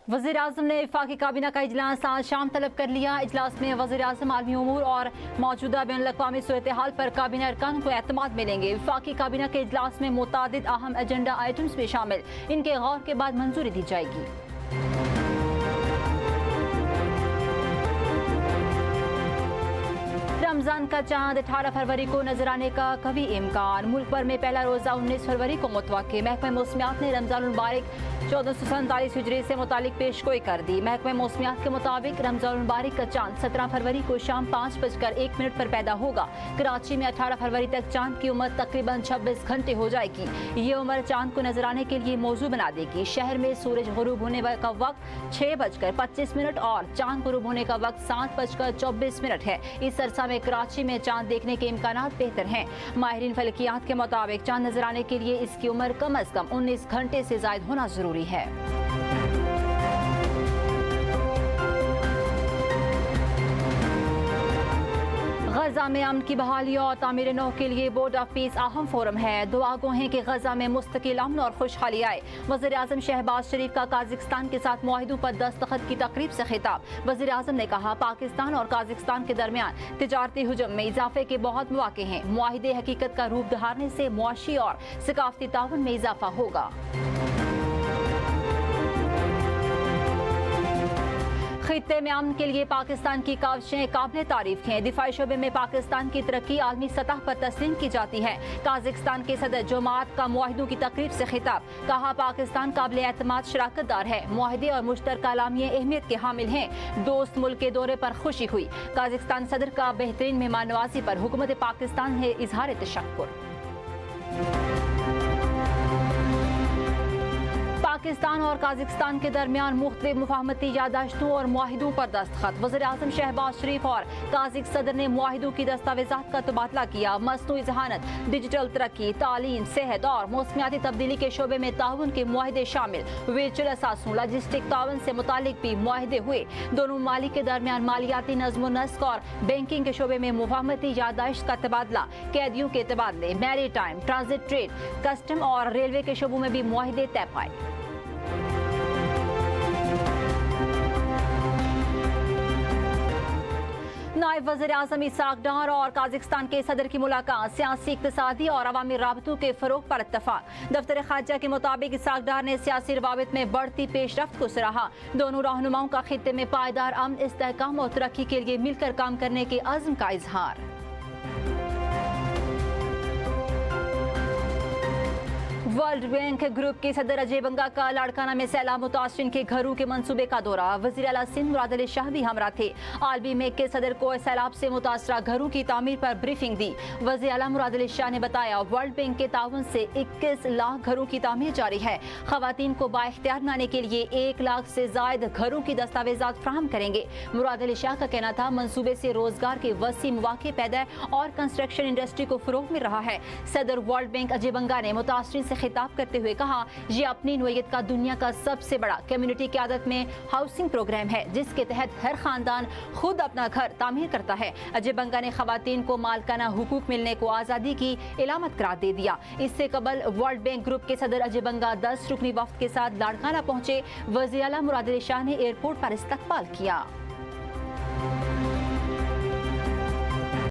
वज़ीर-ए-आज़म ने वफाकी काबीना का इजलास आज शाम तलब कर लिया। इजलास में वज़ीर-ए-आज़म आलमी उमूर और मौजूदा बैनुल अक़वामी सूरत हाल पर काबीना अरकान को एतमाद मिलेंगे। वफाकी काबीना के इजलास में मुतादिद अहम एजेंडा आइटम्स में शामिल, इनके गौर के बाद मंजूरी दी जाएगी। रमजान का चांद 18 फरवरी को नजर आने का कभी इम्कान। मुल्क भर में पहला रोजा 19 फरवरी को मुतवक्किल। महकमा मौसमियात ने रमजान मुबारक 1447 हिजरी से मुतालिक पेशगोई कर दी। महकमा मौसमियात के मुताबिक रमजान मुबारक का चांद 17 फरवरी को शाम 5:01 पर पैदा होगा। कराची में 18 फरवरी तक चांद की उम्र तकरीबन 26 घंटे हो जाएगी। ये उम्र चांद को नजर आने के लिए मौजू बना देगी। शहर में सूरज गुरूब होने का वक्त 6:25 और चांद गुरूब होने का वक्त 7:24 है। इस अरसा में कराची में चांद देखने के इम्कानात बेहतर हैं। माहिरीन फलकियात के मुताबिक चांद नजर आने के लिए इसकी उम्र कम अज कम 19 घंटे से ज्यादा होना जरूरी है। गजा में अमन की बहाली और तामीर नौ के लिए बोर्ड ऑफ पीस अहम फोरम है। दुआ गो हैं कि गजा में मुस्तकिल अमन और खुशहाली आए। वज़ीर-ए-आज़म शहबाज शरीफ का काज़िकिस्तान के साथ मुआहिदों पर दस्तखत की तकरीब से खिताब। वज़ीर-ए-आज़म ने कहा, पाकिस्तान और काज़िकिस्तान के दरमियान तिजारती हुजम में इजाफे के बहुत मौके हैं। मुआहिदे हकीकत का रूप धारने से मुआशी और सकाफती ताउन में इजाफा होगा। खित्ते में अमन के लिए पाकिस्तान की काविशें काबिल तारीफ हैं। दिफाई शोबे में पाकिस्तान की तरक्की आलमी सतह पर तस्लीम की जाती है। काज़िकिस्तान के सदर जमात का मुआहिदों की तकरीब से खिताब। कहा, पाकिस्तान काबिल एतमाद शराकतदार है। मुआहिदे और मुश्तरका अलामिये अहमियत के हामिल हैं। दोस्त मुल्क के दौरे पर खुशी हुई। काज़िकिस्तान सदर का बेहतरीन मेहमान नवाजी पर हुकूमत पाकिस्तान है इजहार तशक्कुर। पाकिस्तान और काज़िकिस्तान के दरमियान मुख्तलिफ मुफाहमती यादाश्तों और मुआहिदों पर दस्तखत। वज़ीर-ए-आज़म शहबाज शरीफ और काज़िक सदर ने मुआहिदों की दस्तावेज़ात का तबादला किया। मसनूई ज़हानत, डिजिटल तरक्की, तालीम, सेहत और मौसमियाती तब्दीली के शोबे में ताउन के मुआहिदे शामिल। वर्चुअल असासों, लॉजिस्टिक ताउन से मुतालिक भी मुआहिदे हुए। दोनों ममालिक के दरमियान मालियाती नज़्म व नस्क और बैंकिंग के शोबे में मुफाहमती यादाश्त का तबादला, कैदियों के तबादले, maritime, transit trade, custom और रेलवे के शोबों में भी मुआहिदे तय पाए। नायब वज़ीर-ए-आज़म इसाक डार और काज़िकिस्तान के सदर की मुलाकात। सियासी, इक़्तिसादी और अवामी राबतों के फ़रोग़ पर इत्तफ़ाक़। दफ्तर ख़ारिजा के मुताबिक इसाक डार ने सियासी रवाबित में बढ़ती पेशरफ्त को सराहा। दोनों रहनुमाओं का खित्ते में पायदार अमन, इस्तेहकाम और तरक्की के लिए मिलकर काम करने के अज़्म का इजहार। वर्ल्ड बैंक ग्रुप के सदर अजय बंगा का लाड़काना में सैलाब मुतासरीन के घरों के मंसूबे का दौरा। वज़ीर आला सिंध मुराद अली शाह भी हमरा थे। आलमी बैंक के सदर को सैलाब से मुतासरा घरों की तामीर पर ब्रीफिंग दी। वज़ीर आला मुराद अली शाह ने बताया, वर्ल्ड बैंक के ताउन से 21 लाख घरों की तामीर जारी है। ख़वातीन को बाइख्तियार बनाने के लिए 1 लाख से ज़ायद घरों की दस्तावेज़ात फ्राहम करेंगे। मुराद अली शाह का कहना था, मंसूबे से रोजगार के वसी मौके पैदा और कंस्ट्रक्शन इंडस्ट्री को फ़रोग़ मिल रहा है। सदर वर्ल्ड बैंक अजय बंगा ने मुतासरीन से खिताब करते हुए कहा, ये अपनी नोयत का दुनिया का सबसे बड़ा कम्युनिटी क़यादत में हाउसिंग प्रोग्राम है, जिसके तहत हर खानदान खुद अपना घर तामीर करता है। अजय बंगा ने खवातीन को मालकाना हुकूक मिलने को आज़ादी की इलामत करार दे दिया। इससे कबल वर्ल्ड बैंक ग्रुप के सदर अजय बंगा 10 रुकनी वफ्द के साथ लाड़काना पहुंचे। वज़ीर आला मुराद अली शाह ने एयरपोर्ट पर इस्तकबाल किया।